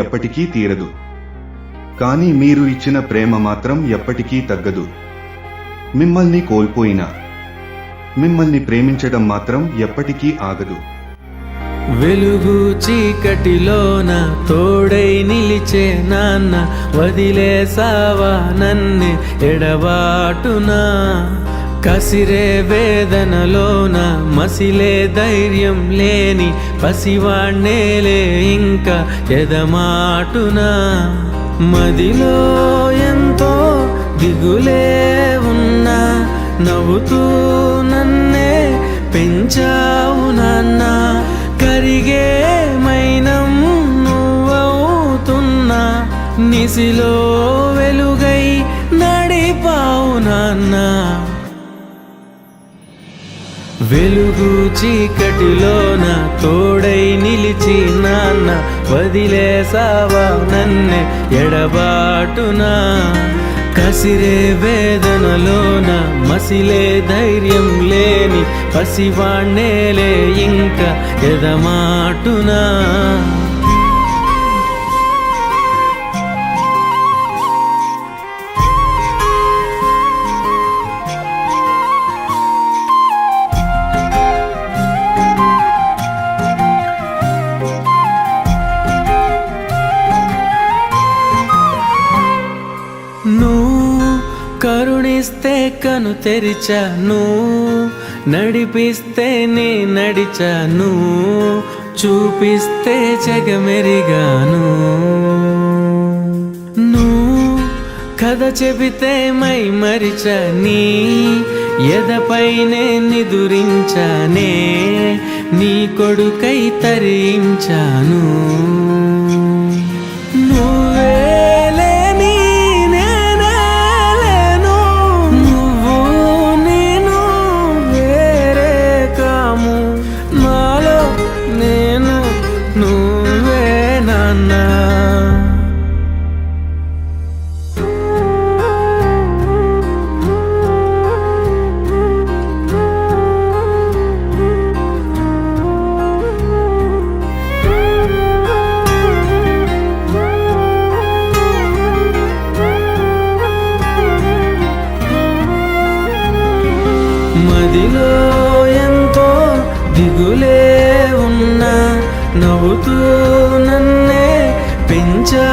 ఎప్పటికీ తీరదు. కానీ మీరు ఇచ్చిన ప్రేమ మాత్రం ఎప్పటికీ తగ్గదు. మిమ్మల్ని కోల్పోయినా మిమ్మల్ని ప్రేమించడం మాత్రం ఎప్పటికీ ఆగదు. వెలుగు చీకటిలోన తోడై నిలిచే నాన్న, వదిలేసావా నన్ను ఎడబాటునా. కసిరే వేదనలోన మసిలే ధైర్యం లేని పసివాణ్ణేలే ఇంకా ఎదమాటునా. మదిలో ఎంతో దిగులే ఉన్నా, నవ్వుతూ నన్నే పెంచావు నాన్న. కరిగే మైనం నువ్వవుతున్నా, నిసిలో వెలుగై నడిపావు నాన్న. వెలుగు చీకటిలోన తోడై నిలిచి నాన్న, వదిలేసావా నన్నే ఎడబాటునా. కసిరే వేదనలోన మసిలే ధైర్యం లేని పసివాణ్ణేలే ఇంకా ఎదమాటునా. నువ్వు కరుణిస్తే కను తెరిచాను, నడిపిస్తే నే నడిచాను, చూపిస్తే జగమెరిగాను. నువ్వు కథ చెబితే మై మరిచని, ఎదపైనే నిదురించానే, నీ కొడుకై తరించాను. మదిలో ఎంతో దిగులే ఉన్నా, నవ్వుతూ నన్నే పెంచా